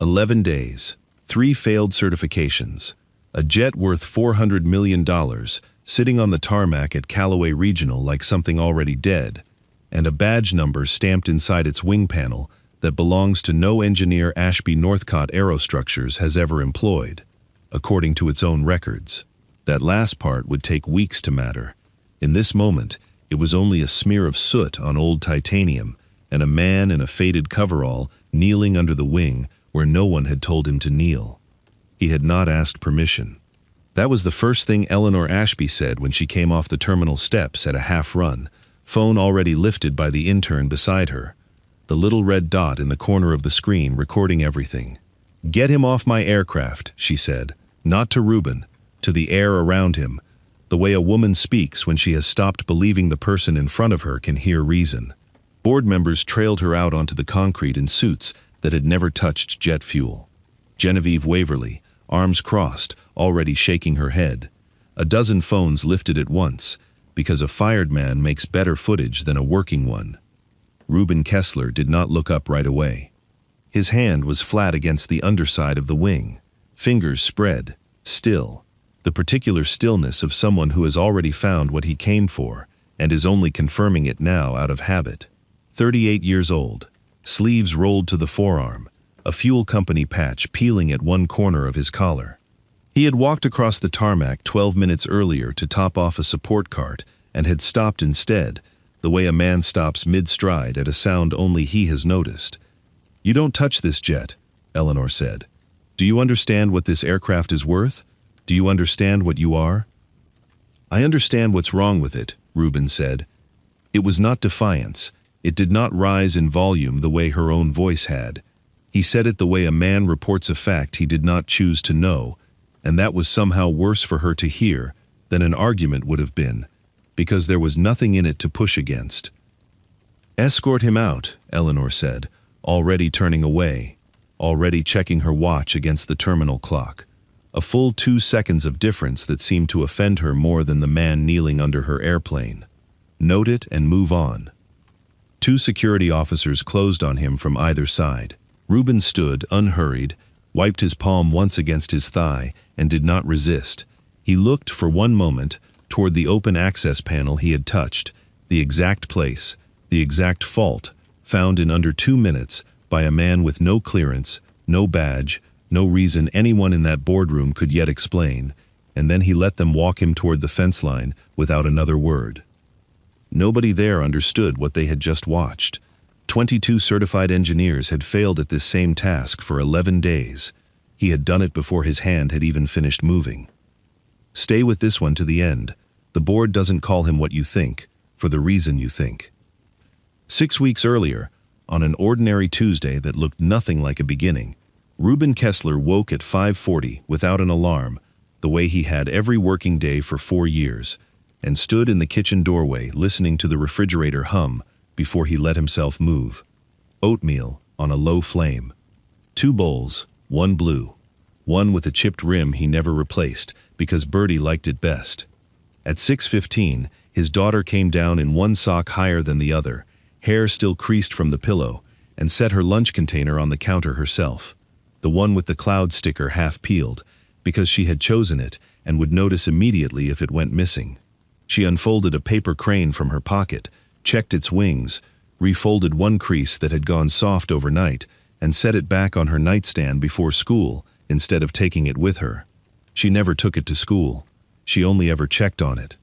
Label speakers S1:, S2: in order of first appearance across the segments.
S1: 11 days, 3 failed certifications, a jet worth $400 million sitting on the tarmac at Callaway Regional like something already dead, and a badge number stamped inside its wing panel that belongs to no engineer Ashby Northcott Aerostructures has ever employed, according to its own records. That last part would take weeks to matter. In this moment, it was only a smear of soot on old titanium and a man in a faded coverall kneeling under the wing where no one had told him to kneel. He had not asked permission. That was the first thing Eleanor Ashby said when she came off the terminal steps at a half-run, phone already lifted by the intern beside her, the little red dot in the corner of the screen recording everything. "Get him off my aircraft," she said, not to Reuben, to the air around him, the way a woman speaks when she has stopped believing the person in front of her can hear reason. Board members trailed her out onto the concrete in suits that had never touched jet fuel. Genevieve Waverly, arms crossed, already shaking her head. A dozen phones lifted at once, because a fired man makes better footage than a working one. Reuben Kessler did not look up right away. His hand was flat against the underside of the wing, fingers spread, still, the particular stillness of someone who has already found what he came for and is only confirming it now out of habit. 38 years old, sleeves rolled to the forearm, a fuel company patch peeling at one corner of his collar. He had walked across the tarmac 12 minutes earlier to top off a support cart and had stopped instead, the way a man stops mid-stride at a sound only he has noticed. "You don't touch this jet," Eleanor said. "Do you understand what this aircraft is worth? Do you understand what you are?" "I understand what's wrong with it," Reuben said. It was not defiance. It did not rise in volume the way her own voice had. He said it the way a man reports a fact he did not choose to know, and that was somehow worse for her to hear than an argument would have been, because there was nothing in it to push against. "Escort him out," Eleanor said, already turning away, already checking her watch against the terminal clock. A full 2 seconds of difference that seemed to offend her more than the man kneeling under her airplane. Note it and move on. 2 security officers closed on him from either side. Reuben stood, unhurried, wiped his palm once against his thigh, and did not resist. He looked, for one moment, toward the open access panel he had touched, the exact place, the exact fault, found in under 2 minutes by a man with no clearance, no badge, no reason anyone in that boardroom could yet explain, and then he let them walk him toward the fence line without another word. Nobody there understood what they had just watched. 22 certified engineers had failed at this same task for 11 days. He had done it before his hand had even finished moving. Stay with this one to the end. The board doesn't call him what you think, for the reason you think. 6 weeks earlier, on an ordinary Tuesday that looked nothing like a beginning, Reuben Kessler woke at 5:40 without an alarm, the way he had every working day for 4 years, and stood in the kitchen doorway listening to the refrigerator hum before he let himself move. Oatmeal on a low flame. 2 bowls, one blue, one with a chipped rim he never replaced because Bertie liked it best. At 6:15, his daughter came down in one sock higher than the other, hair still creased from the pillow, and set her lunch container on the counter herself, the one with the cloud sticker half peeled, because she had chosen it and would notice immediately if it went missing. She unfolded a paper crane from her pocket, checked its wings, refolded one crease that had gone soft overnight, and set it back on her nightstand before school instead of taking it with her. She never took it to school. She only ever checked on it.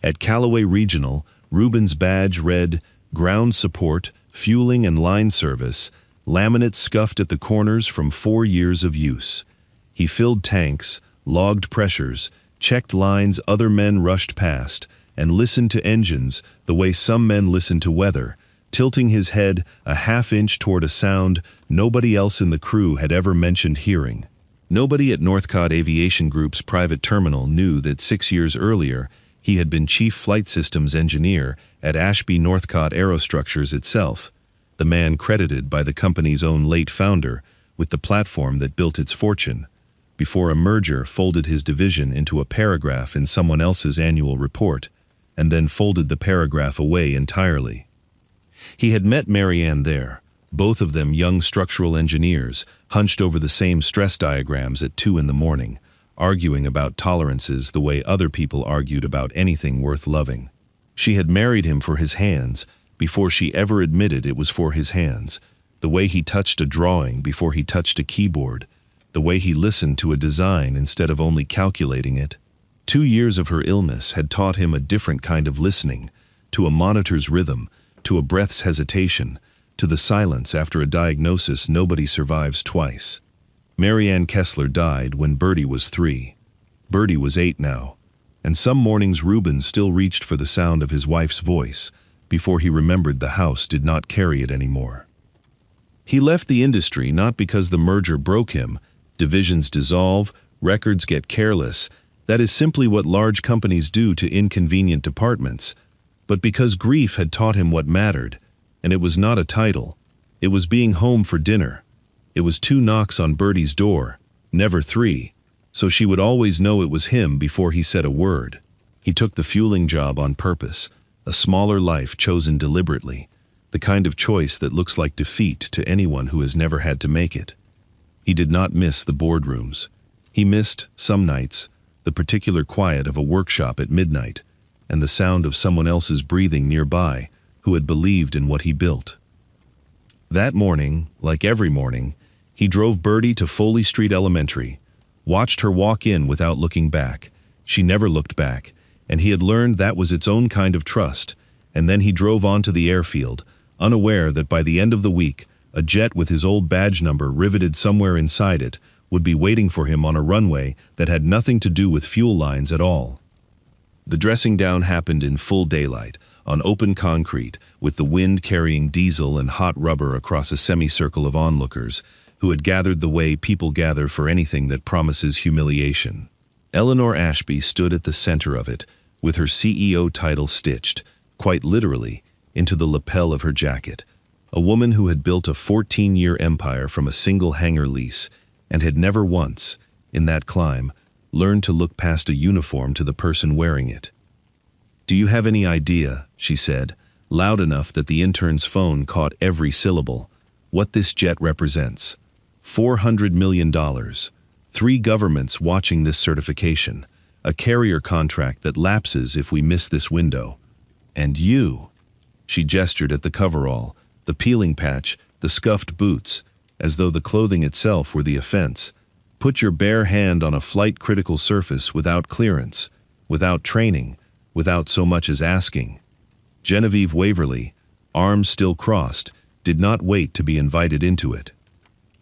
S1: At Callaway Regional, Reuben's badge read, "Ground Support, Fueling and Line Service," laminate scuffed at the corners from 4 years of use. He filled tanks, logged pressures, checked lines other men rushed past, and listened to engines the way some men listen to weather, tilting his head a half-inch toward a sound nobody else in the crew had ever mentioned hearing. Nobody at Northcott Aviation Group's private terminal knew that 6 years earlier he had been Chief Flight Systems Engineer at Ashby Northcott Aerostructures itself, the man credited by the company's own late founder with the platform that built its fortune, before a merger folded his division into a paragraph in someone else's annual report, and then folded the paragraph away entirely. He had met Marianne there, both of them young structural engineers, hunched over the same stress diagrams at 2 in the morning, arguing about tolerances the way other people argued about anything worth loving. She had married him for his hands, before she ever admitted it was for his hands, the way he touched a drawing before he touched a keyboard, the way he listened to a design instead of only calculating it. 2 years of her illness had taught him a different kind of listening, to a monitor's rhythm, to a breath's hesitation, to the silence after a diagnosis nobody survives twice. Marianne Kessler died when Bertie was 3. Bertie was 8 now, and some mornings Reuben still reached for the sound of his wife's voice before he remembered the house did not carry it anymore. He left the industry not because the merger broke him, divisions dissolve, records get careless, that is simply what large companies do to inconvenient departments, but because grief had taught him what mattered, and it was not a title. It was being home for dinner. It was 2 knocks on Bertie's door, never 3, so she would always know it was him before he said a word. He took the fueling job on purpose, a smaller life chosen deliberately, the kind of choice that looks like defeat to anyone who has never had to make it. He did not miss the boardrooms. He missed, some nights, the particular quiet of a workshop at midnight, and the sound of someone else's breathing nearby who had believed in what he built. That morning, like every morning, he drove Bertie to Foley Street Elementary, watched her walk in without looking back. She never looked back, and he had learned that was its own kind of trust, and then he drove on to the airfield, unaware that by the end of the week, a jet with his old badge number riveted somewhere inside it would be waiting for him on a runway that had nothing to do with fuel lines at all. The dressing down happened in full daylight, on open concrete, with the wind carrying diesel and hot rubber across a semicircle of onlookers, who had gathered the way people gather for anything that promises humiliation. Eleanor Ashby stood at the center of it, with her CEO title stitched, quite literally, into the lapel of her jacket, a woman who had built a 14-year empire from a single hangar lease, and had never once, in that climb, learned to look past a uniform to the person wearing it. "Do you have any idea," she said, loud enough that the intern's phone caught every syllable, "what this jet represents? $400 million, 3 governments watching this certification, a carrier contract that lapses if we miss this window. And you." She gestured at the coverall, the peeling patch, the scuffed boots, as though the clothing itself were the offense. "Put your bare hand on a flight-critical surface without clearance, without training, without so much as asking." Genevieve Waverly, arms still crossed, did not wait to be invited into it.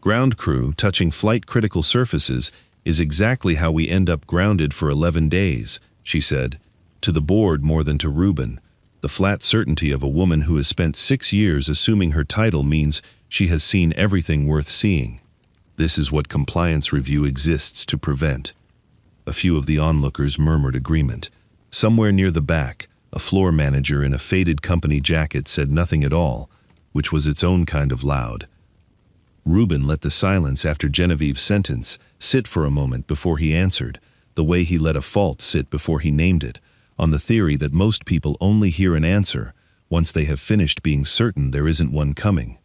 S1: Ground crew touching flight-critical surfaces is exactly how we end up grounded for 11 days, she said, to the board more than to Reuben, the flat certainty of a woman who has spent 6 years assuming her title means she has seen everything worth seeing. This is what compliance review exists to prevent. A few of the onlookers murmured agreement. Somewhere near the back, a floor manager in a faded company jacket said nothing at all, which was its own kind of loud. Reuben let the silence after Genevieve's sentence sit for a moment before he answered, the way he let a fault sit before he named it, on the theory that most people only hear an answer once they have finished being certain there isn't one coming.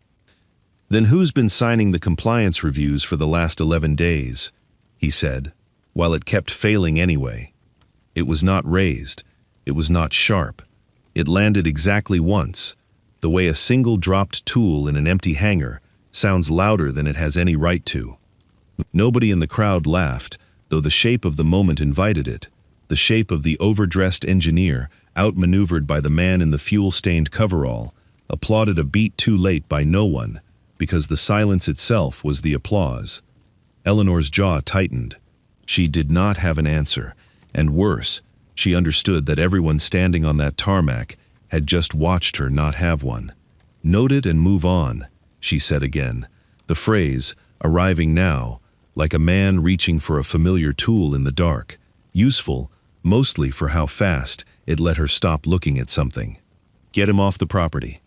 S1: "Then who's been signing the compliance reviews for the last 11 days?" he said, while it kept failing anyway. It was not raised. It was not sharp. It landed exactly once, the way a single dropped tool in an empty hangar sounds louder than it has any right to. Nobody in the crowd laughed, though the shape of the moment invited it, the shape of the overdressed engineer, outmaneuvered by the man in the fuel-stained coverall, applauded a beat too late by no one, because the silence itself was the applause. Eleanor's jaw tightened. She did not have an answer, and worse, she understood that everyone standing on that tarmac had just watched her not have one. "Note it and move on," she said again, the phrase, arriving now, like a man reaching for a familiar tool in the dark, useful, mostly for how fast it let her stop looking at something. "Get him off the property."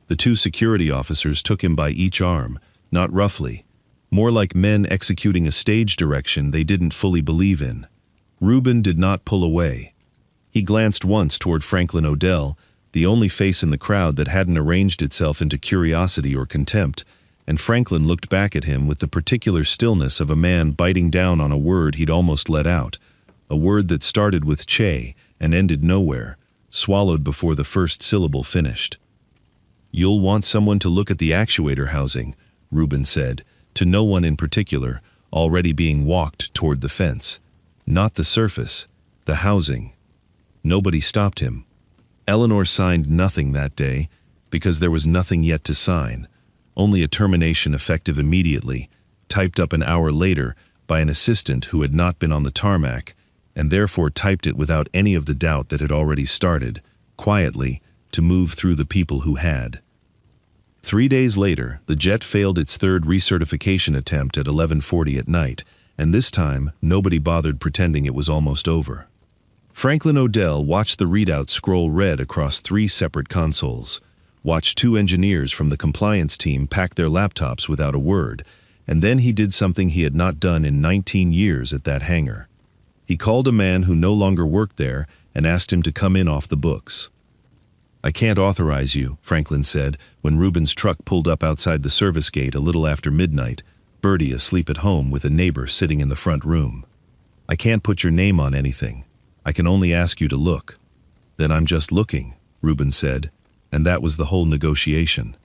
S1: The 2 security officers took him by each arm, not roughly, more like men executing a stage direction they didn't fully believe in. Reuben did not pull away. He glanced once toward Franklin Odell, the only face in the crowd that hadn't arranged itself into curiosity or contempt, and Franklin looked back at him with the particular stillness of a man biting down on a word he'd almost let out, a word that started with che and ended nowhere, swallowed before the first syllable finished. "You'll want someone to look at the actuator housing," Reuben said, to no one in particular, already being walked toward the fence. "Not the surface, the housing." Nobody stopped him. Eleanor signed nothing that day, because there was nothing yet to sign, only a termination effective immediately, typed up an hour later by an assistant who had not been on the tarmac, and therefore typed it without any of the doubt that had already started, quietly, to move through the people who had. 3 days later, the jet failed its third recertification attempt at 11:40 at night, and this time nobody bothered pretending it was almost over. Franklin O'Dell watched the readout scroll red across 3 separate consoles, watched 2 engineers from the compliance team pack their laptops without a word, and then he did something he had not done in 19 years at that hangar. He called a man who no longer worked there and asked him to come in off the books. "I can't authorize you," Franklin said, when Reuben's truck pulled up outside the service gate a little after midnight, Bertie asleep at home with a neighbor sitting in the front room. "I can't put your name on anything. I can only ask you to look." "Then I'm just looking," Reuben said, and that was the whole negotiation.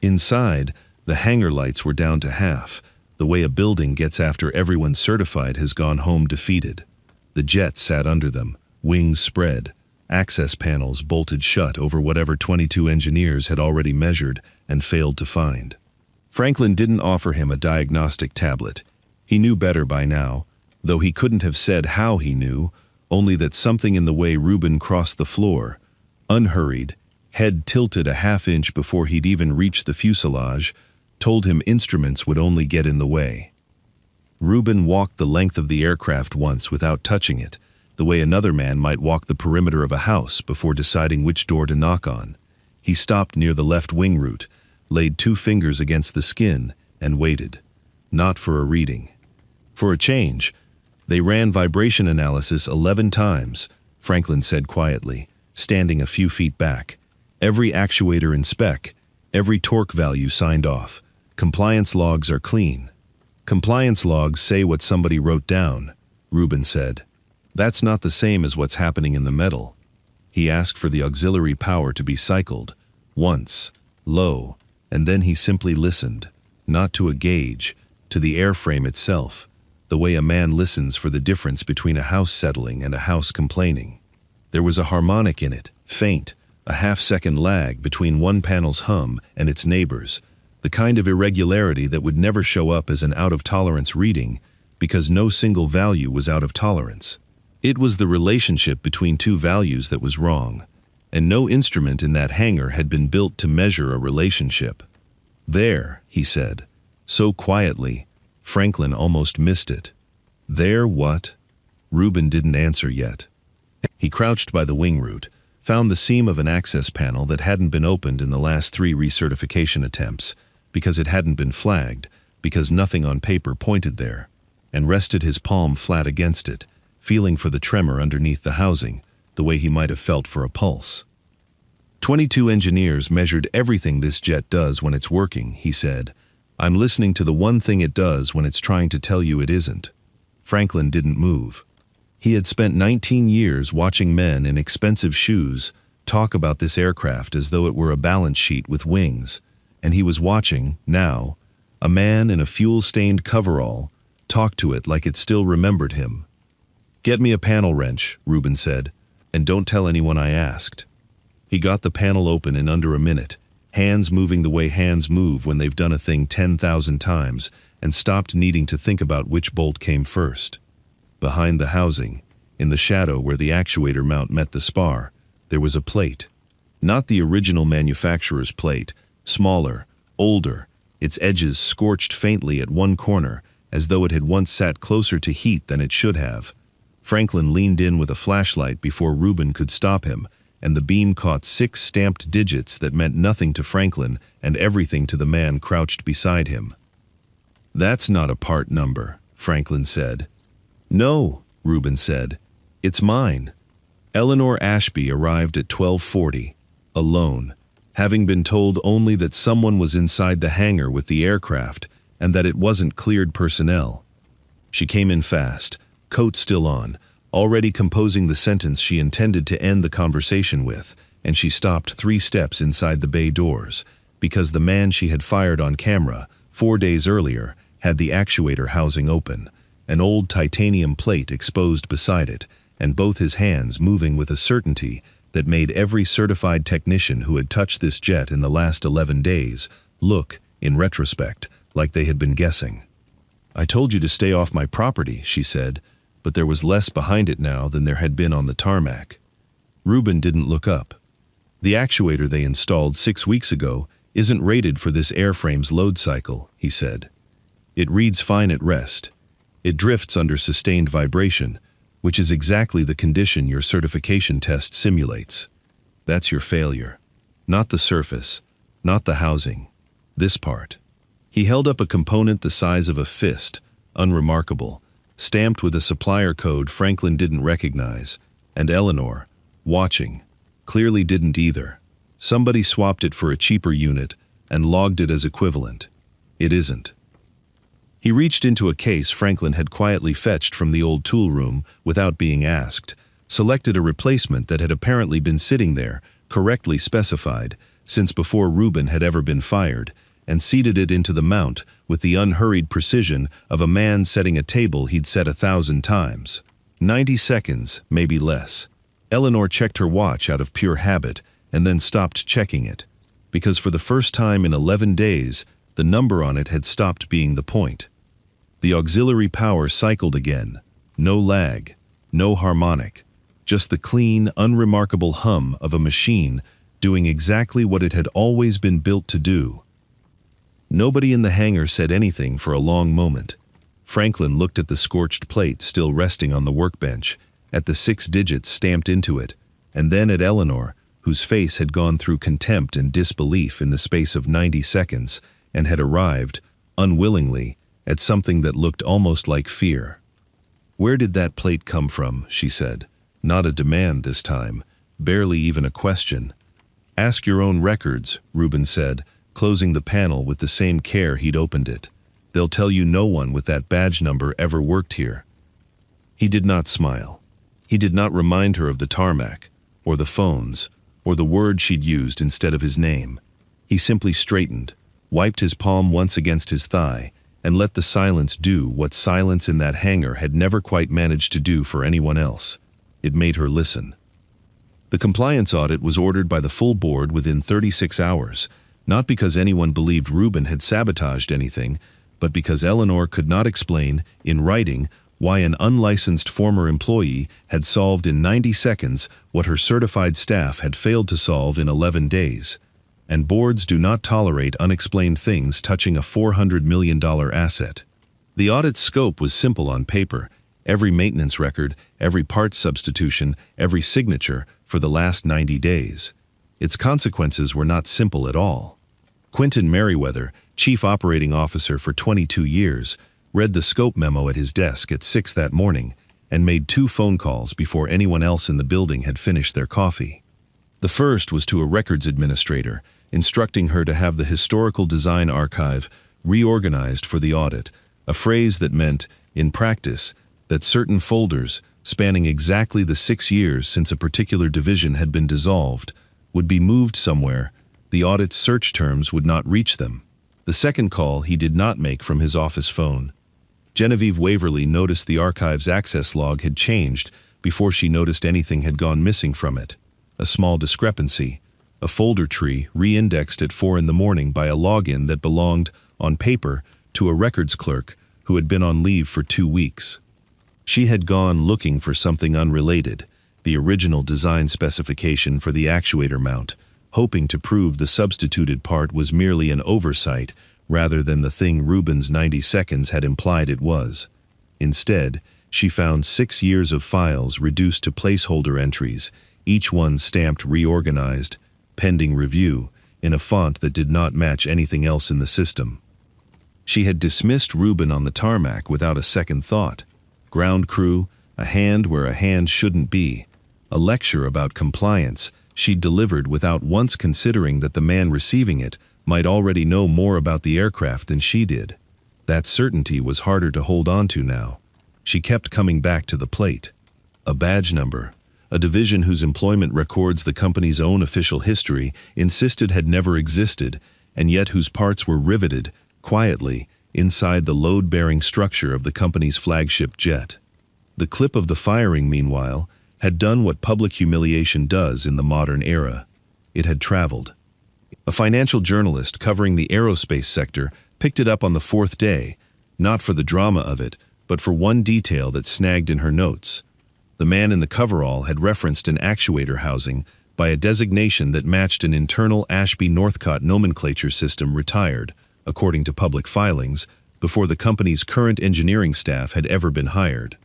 S1: Inside, the hangar lights were down to half, the way a building gets after everyone certified has gone home defeated. The jet sat under them, wings spread, access panels bolted shut over whatever 22 engineers had already measured and failed to find. Franklin didn't offer him a diagnostic tablet. He knew better by now, though he couldn't have said how he knew, only that something in the way Reuben crossed the floor, unhurried, head tilted a half-inch before he'd even reached the fuselage, told him instruments would only get in the way. Reuben walked the length of the aircraft once without touching it, the way another man might walk the perimeter of a house before deciding which door to knock on. He stopped near the left wing root, laid 2 fingers against the skin, and waited. Not for a reading. For a change. They ran vibration analysis 11 times, Franklin said quietly, standing a few feet back. Every actuator in spec, every torque value signed off. Compliance logs are clean. Compliance logs say what somebody wrote down, Reuben said. That's not the same as what's happening in the metal. He asked for the auxiliary power to be cycled, once, low, and then he simply listened, not to a gauge, to the airframe itself, the way a man listens for the difference between a house settling and a house complaining. There was a harmonic in it, faint, a half-second lag between one panel's hum and its neighbor's, the kind of irregularity that would never show up as an out-of-tolerance reading because no single value was out of tolerance. It was the relationship between 2 values that was wrong, and no instrument in that hangar had been built to measure a relationship. "There," he said, so quietly, Franklin almost missed it. "There what?" Reuben didn't answer yet. He crouched by the wing root, found the seam of an access panel that hadn't been opened in the last 3 recertification attempts, because it hadn't been flagged, because nothing on paper pointed there, and rested his palm flat against it, feeling for the tremor underneath the housing, the way he might have felt for a pulse. 22 engineers measured everything this jet does when it's working, he said. I'm listening to the one thing it does when it's trying to tell you it isn't. Franklin didn't move. He had spent 19 years watching men in expensive shoes talk about this aircraft as though it were a balance sheet with wings, and he was watching, now, a man in a fuel-stained coverall talk to it like it still remembered him. "Get me a panel wrench," Reuben said, "and don't tell anyone I asked." He got the panel open in under a minute, hands moving the way hands move when they've done a thing 10,000 times, and stopped needing to think about which bolt came first. Behind the housing, in the shadow where the actuator mount met the spar, there was a plate. Not the original manufacturer's plate, smaller, older, its edges scorched faintly at one corner, as though it had once sat closer to heat than it should have. Franklin leaned in with a flashlight before Reuben could stop him, and the beam caught 6 stamped digits that meant nothing to Franklin and everything to the man crouched beside him. "That's not a part number," Franklin said. "No," Reuben said. "It's mine." Eleanor Ashby arrived at 12:40, alone, having been told only that someone was inside the hangar with the aircraft and that it wasn't cleared personnel. She came in fast, coat still on, already composing the sentence she intended to end the conversation with, and she stopped 3 steps inside the bay doors, because the man she had fired on camera 4 days earlier had the actuator housing open, an old titanium plate exposed beside it, and both his hands moving with a certainty that made every certified technician who had touched this jet in the last 11 days look, in retrospect, like they had been guessing. "I told you to stay off my property," she said, but there was less behind it now than there had been on the tarmac. Rubin didn't look up. "The actuator they installed 6 weeks ago isn't rated for this airframe's load cycle," he said. "It reads fine at rest. It drifts under sustained vibration, which is exactly the condition your certification test simulates. That's your failure. Not the surface, not the housing. This part." He held up a component the size of a fist, unremarkable, stamped with a supplier code Franklin didn't recognize, and Eleanor, watching, clearly didn't either. Somebody swapped it for a cheaper unit and logged it as equivalent. It isn't. He reached into a case Franklin had quietly fetched from the old tool room without being asked, selected a replacement that had apparently been sitting there, correctly specified, since before Rubin had ever been fired, and seated it into the mount with the unhurried precision of a man setting a table he'd set 1,000 times. 90 seconds, maybe less. Eleanor checked her watch out of pure habit and then stopped checking it, because for the first time in 11 days, the number on it had stopped being the point. The auxiliary power cycled again. No lag, no harmonic, just the clean, unremarkable hum of a machine doing exactly what it had always been built to do. Nobody in the hangar said anything for a long moment. Franklin looked at the scorched plate still resting on the workbench, at the 6 digits stamped into it, and then at Eleanor, whose face had gone through contempt and disbelief in the space of 90 seconds and had arrived, unwillingly, at something that looked almost like fear. "Where did that plate come from?" she said. Not a demand this time, barely even a question. "Ask your own records," Rubin said, closing the panel with the same care he'd opened it. "They'll tell you no one with that badge number ever worked here." He did not smile. He did not remind her of the tarmac, or the phones, or the word she'd used instead of his name. He simply straightened, wiped his palm once against his thigh, and let the silence do what silence in that hangar had never quite managed to do for anyone else. It made her listen. The compliance audit was ordered by the full board within 36 hours, not because anyone believed Rubin had sabotaged anything, but because Eleanor could not explain, in writing, why an unlicensed former employee had solved in 90 seconds what her certified staff had failed to solve in 11 days. And boards do not tolerate unexplained things touching a $400 million asset. The audit's scope was simple on paper: every maintenance record, every parts substitution, every signature for the last 90 days. Its consequences were not simple at all. Quentin Merriweather, chief operating officer for 22 years, read the scope memo at his desk at 6 that morning and made 2 phone calls before anyone else in the building had finished their coffee. The first was to a records administrator, instructing her to have the historical design archive reorganized for the audit, a phrase that meant, in practice, that certain folders, spanning exactly the 6 years since a particular division had been dissolved, would be moved somewhere. The audit's search terms would not reach them. The second call he did not make from his office phone. Genevieve Waverly noticed the archive's access log had changed before she noticed anything had gone missing from it. A small discrepancy, a folder tree re-indexed at 4 in the morning by a login that belonged, on paper, to a records clerk who had been on leave for 2 weeks. She had gone looking for something unrelated, the original design specification for the actuator mount, hoping to prove the substituted part was merely an oversight rather than the thing Rubin's 90 seconds had implied it was. Instead, she found 6 years of files reduced to placeholder entries, each one stamped reorganized, pending review, in a font that did not match anything else in the system. She had dismissed Rubin on the tarmac without a second thought. Ground crew, a hand where a hand shouldn't be. A lecture about compliance she'd delivered without once considering that the man receiving it might already know more about the aircraft than she did. That certainty was harder to hold on to now. She kept coming back to the plate. A badge number, a division whose employment records the company's own official history insisted had never existed, and yet whose parts were riveted, quietly, inside the load-bearing structure of the company's flagship jet. The clip of the firing, meanwhile, had done what public humiliation does in the modern era. It had traveled. A financial journalist covering the aerospace sector picked it up on the fourth day, not for the drama of it, but for one detail that snagged in her notes. The man in the coverall had referenced an actuator housing by a designation that matched an internal Ashby-Northcott nomenclature system retired, according to public filings, before the company's current engineering staff had ever been hired.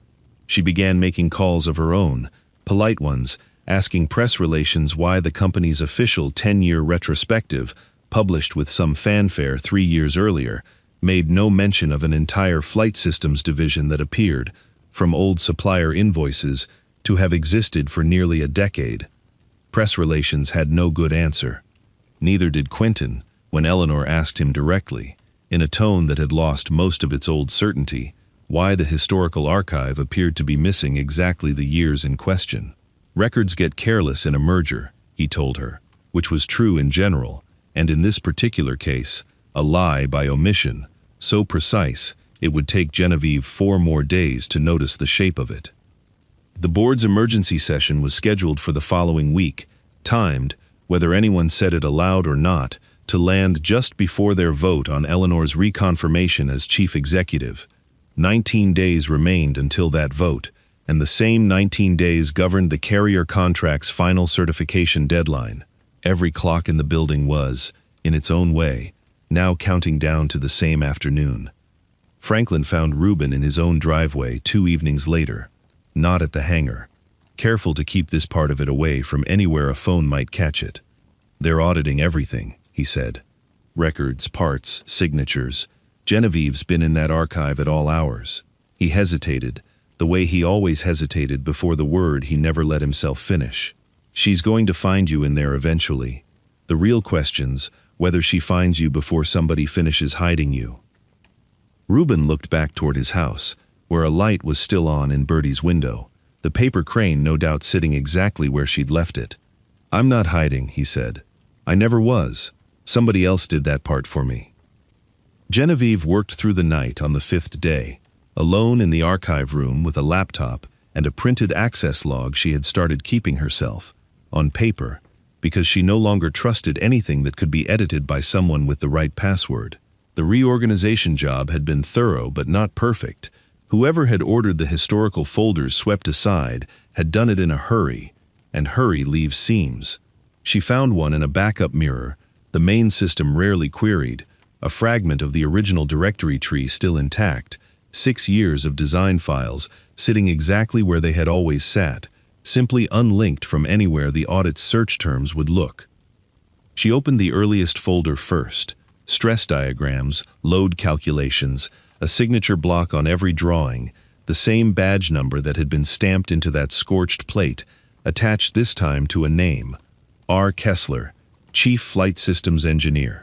S1: She began making calls of her own, polite ones, asking press relations why the company's official 10-year retrospective, published with some fanfare 3 years earlier, made no mention of an entire flight systems division that appeared, from old supplier invoices, to have existed for nearly a decade. Press relations had no good answer. Neither did Quentin, when Eleanor asked him directly, in a tone that had lost most of its old certainty, why the historical archive appeared to be missing exactly the years in question. Records get careless in a merger, he told her, which was true in general, and in this particular case, a lie by omission, so precise it would take Genevieve 4 more days to notice the shape of it. The board's emergency session was scheduled for the following week, timed, whether anyone said it aloud or not, to land just before their vote on Eleanor's reconfirmation as chief executive. 19 days remained until that vote, and the same 19 days governed the carrier contract's final certification deadline. Every clock in the building was, in its own way, now counting down to the same afternoon. Franklin found Reuben in his own driveway 2 evenings later, not at the hangar, careful to keep this part of it away from anywhere a phone might catch it. "They're auditing everything," he said. "Records, parts, signatures. Genevieve's been in that archive at all hours." He hesitated, the way he always hesitated before the word he never let himself finish. "She's going to find you in there eventually. The real question's whether she finds you before somebody finishes hiding you." Reuben looked back toward his house, where a light was still on in Bertie's window, the paper crane no doubt sitting exactly where she'd left it. "I'm not hiding," he said. "I never was. Somebody else did that part for me." Genevieve worked through the night on the 5th day, alone in the archive room with a laptop and a printed access log she had started keeping herself, on paper, because she no longer trusted anything that could be edited by someone with the right password. The reorganization job had been thorough but not perfect. Whoever had ordered the historical folders swept aside had done it in a hurry, and hurry leaves seams. She found one in a backup mirror, the main system rarely queried, a fragment of the original directory tree still intact, 6 years of design files sitting exactly where they had always sat, simply unlinked from anywhere the audit's search terms would look. She opened the earliest folder first, stress diagrams, load calculations, a signature block on every drawing, the same badge number that had been stamped into that scorched plate, attached this time to a name, R. Kessler, Chief Flight Systems Engineer.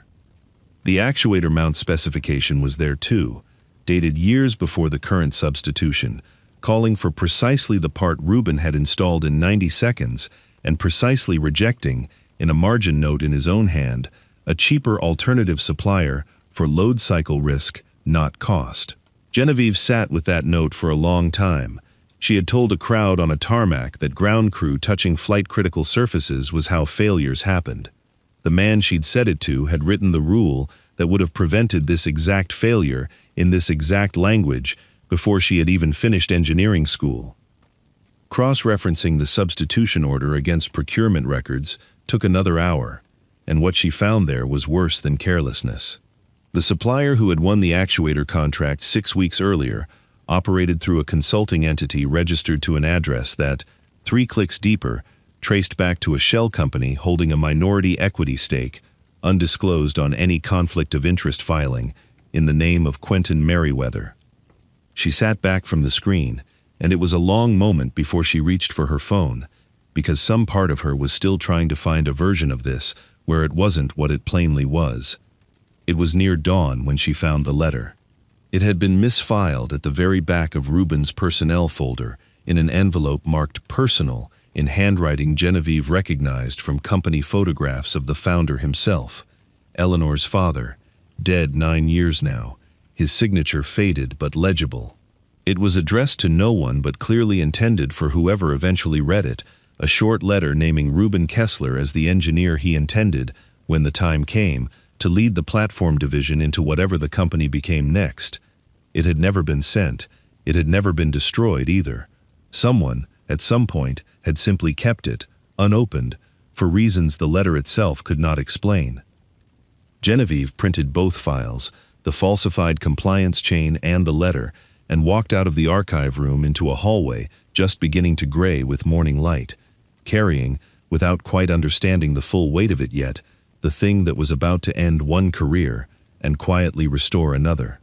S1: The actuator mount specification was there too, dated years before the current substitution, calling for precisely the part Reuben had installed in 90 seconds and precisely rejecting, in a margin note in his own hand, a cheaper alternative supplier for load cycle risk, not cost. Genevieve sat with that note for a long time. She had told a crowd on a tarmac that ground crew touching flight-critical surfaces was how failures happened. The man she'd said it to had written the rule that would have prevented this exact failure in this exact language before she had even finished engineering school. Cross-referencing the substitution order against procurement records took another hour, and what she found there was worse than carelessness. The supplier who had won the actuator contract 6 weeks earlier operated through a consulting entity registered to an address that, 3 clicks deeper, traced back to a shell company holding a minority equity stake, undisclosed on any conflict of interest filing, in the name of Quentin Merriweather. She sat back from the screen, and it was a long moment before she reached for her phone. because some part of her was still trying to find a version of this where it wasn't what it plainly was. It was near dawn when she found the letter. It had been misfiled at the very back of Ruben's personnel folder in an envelope marked personal in handwriting Genevieve recognized from company photographs of the founder himself, Eleanor's father, dead 9 years now, his signature faded but legible. It was addressed to no one but clearly intended for whoever eventually read it, a short letter naming Ruben Kessler as the engineer he intended, when the time came, to lead the platform division into whatever the company became next. It had never been sent. It had never been destroyed either. Someone, at some point, had simply kept it, unopened, for reasons the letter itself could not explain. Genevieve printed both files, the falsified compliance chain and the letter, and walked out of the archive room into a hallway just beginning to gray with morning light, carrying, without quite understanding the full weight of it yet, the thing that was about to end one career and quietly restore another.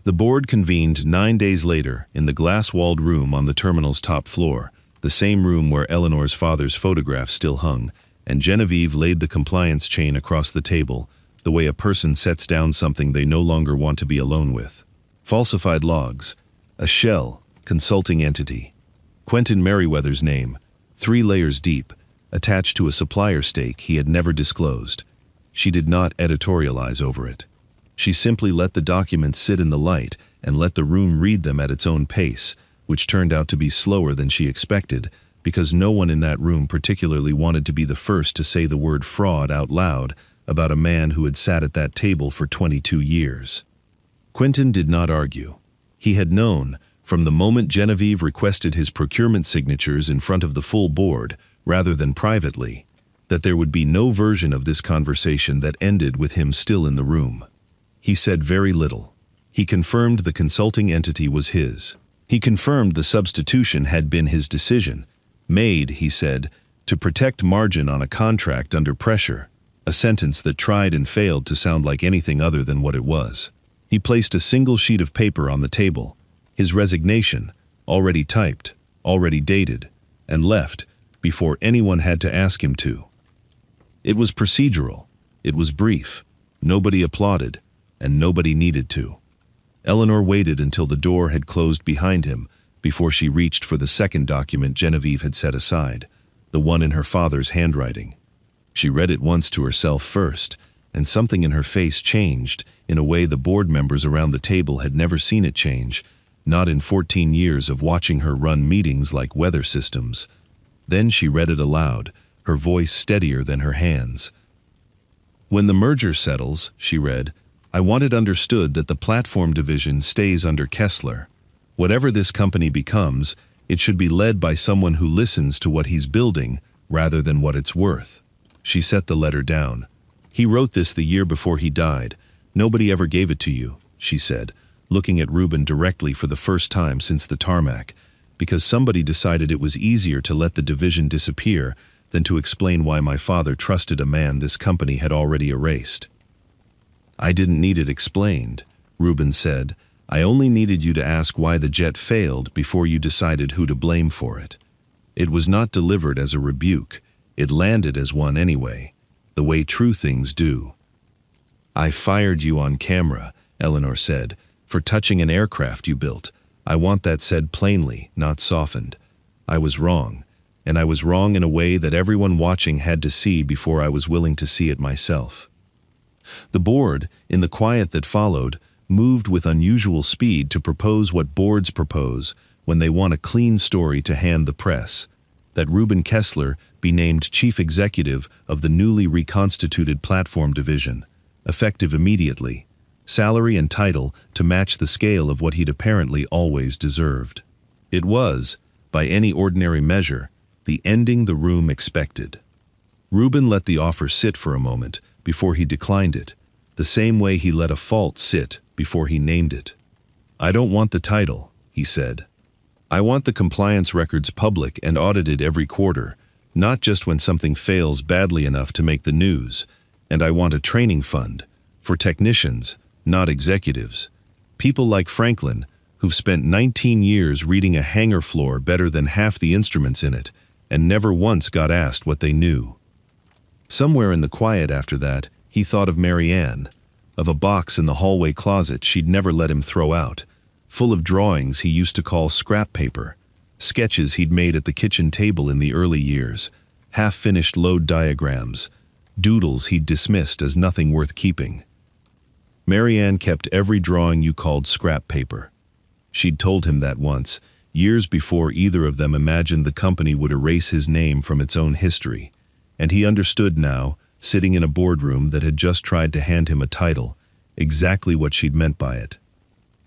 S1: The board convened 9 days later in the glass-walled room on the terminal's top floor, the same room where Eleanor's father's photograph still hung, and Genevieve laid the compliance chain across the table, the way a person sets down something they no longer want to be alone with. Falsified logs, a shell, consulting entity, Quentin Merriweather's name, 3 layers deep, attached to a supplier stake he had never disclosed. She did not editorialize over it. She simply let the documents sit in the light and let the room read them at its own pace, which turned out to be slower than she expected, because no one in that room particularly wanted to be the first to say the word fraud out loud about a man who had sat at that table for 22 years. Quentin did not argue. He had known, from the moment Genevieve requested his procurement signatures in front of the full board, rather than privately, that there would be no version of this conversation that ended with him still in the room. He said very little. He confirmed the consulting entity was his. He confirmed the substitution had been his decision, made, he said, to protect margin on a contract under pressure, a sentence that tried and failed to sound like anything other than what it was. He placed a single sheet of paper on the table, his resignation, already typed, already dated, and left before anyone had to ask him to. It was procedural. It was brief. Nobody applauded, and nobody needed to. Eleanor waited until the door had closed behind him before she reached for the second document Genevieve had set aside, the one in her father's handwriting. She read it once to herself first, and something in her face changed in a way the board members around the table had never seen it change, not in 14 years of watching her run meetings like weather systems. Then she read it aloud, her voice steadier than her hands. "When the merger settles," she read, "I want it understood that the platform division stays under Kessler. Whatever this company becomes, it should be led by someone who listens to what he's building rather than what it's worth." She set the letter down. "He wrote this the year before he died. Nobody ever gave it to you," she said, looking at Ruben directly for the first time since the tarmac, because somebody decided it was easier to let the division disappear than to explain why my father trusted a man this company had already erased. "I didn't need it explained," Ruben said. "I only needed you to ask why the jet failed before you decided who to blame for it. It was not delivered as a rebuke. It landed as one anyway, the way true things do." "I fired you on camera," Eleanor said, "for touching an aircraft you built. I want that said plainly, not softened. I was wrong, and I was wrong in a way that everyone watching had to see before I was willing to see it myself." The board, in the quiet that followed, moved with unusual speed to propose what boards propose when they want a clean story to hand the press: that Ruben Kessler be named chief executive of the newly reconstituted platform division, effective immediately, salary and title to match the scale of what he'd apparently always deserved. It was, by any ordinary measure, the ending the room expected. Ruben let the offer sit for a moment before he declined it, the same way he let a fault sit before he named it. "I don't want the title," he said. "I want the compliance records public and audited every quarter, not just when something fails badly enough to make the news. And I want a training fund for technicians, not executives. People like Franklin, who've spent 19 years reading a hangar floor better than half the instruments in it, and never once got asked what they knew. Somewhere in the quiet after that, he thought of Marianne, of a box in the hallway closet she'd never let him throw out, full of drawings he used to call scrap paper, sketches he'd made at the kitchen table in the early years, half-finished load diagrams, doodles he'd dismissed as nothing worth keeping. Marianne kept every drawing you called scrap paper. She'd told him that once, years before either of them imagined the company would erase his name from its own history, and he understood now, sitting in a boardroom that had just tried to hand him a title, exactly what she'd meant by it.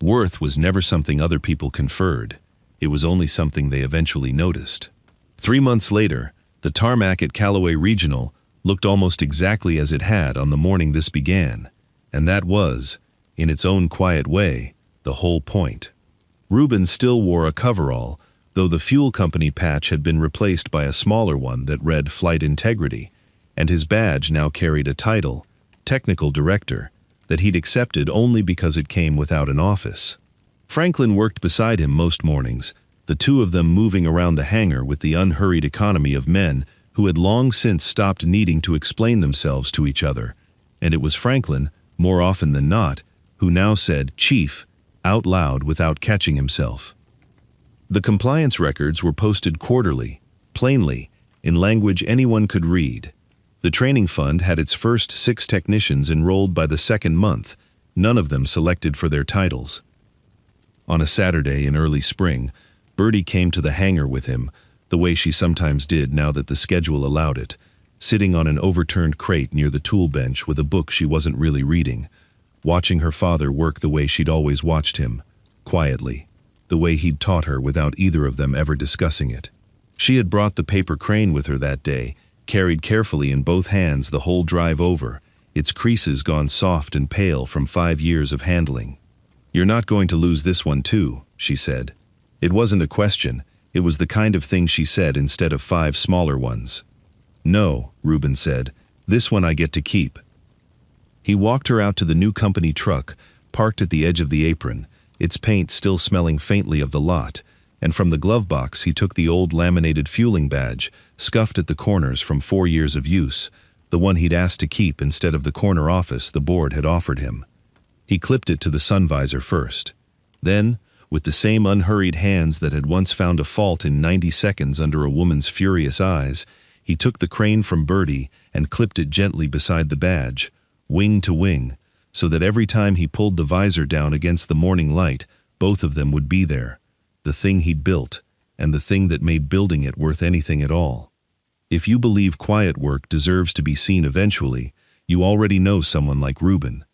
S1: Worth was never something other people conferred. It was only something they eventually noticed. 3 months later, the tarmac at Callaway Regional looked almost exactly as it had on the morning this began, and that was, in its own quiet way, the whole point. Reuben still wore a coverall, though the fuel company patch had been replaced by a smaller one that read Flight Integrity, and his badge now carried a title, Technical Director, that he'd accepted only because it came without an office. Franklin worked beside him most mornings, the two of them moving around the hangar with the unhurried economy of men who had long since stopped needing to explain themselves to each other, and it was Franklin, more often than not, who now said "Chief" out loud without catching himself. The compliance records were posted quarterly, plainly, in language anyone could read. The training fund had its first 6 technicians enrolled by the second month, none of them selected for their titles. On a Saturday in early spring, Bertie came to the hangar with him, the way she sometimes did now that the schedule allowed it, sitting on an overturned crate near the tool bench with a book she wasn't really reading, watching her father work the way she'd always watched him, quietly, the way he'd taught her without either of them ever discussing it. She had brought the paper crane with her that day, carried carefully in both hands the whole drive over, its creases gone soft and pale from 5 years of handling. "You're not going to lose this one too," she said. It wasn't a question, it was the kind of thing she said instead of 5 smaller ones. "No," Reuben said, "this one I get to keep." He walked her out to the new company truck, parked at the edge of the apron, its paint still smelling faintly of the lot, and from the glove box he took the old laminated fueling badge, scuffed at the corners from 4 years of use, the one he'd asked to keep instead of the corner office the board had offered him. He clipped it to the sun visor first. Then, with the same unhurried hands that had once found a fault in 90 seconds under a woman's furious eyes, he took the crane from Bertie and clipped it gently beside the badge, wing to wing, so that every time he pulled the visor down against the morning light, both of them would be there, the thing he'd built, and the thing that made building it worth anything at all. If you believe quiet work deserves to be seen eventually, you already know someone like Reuben.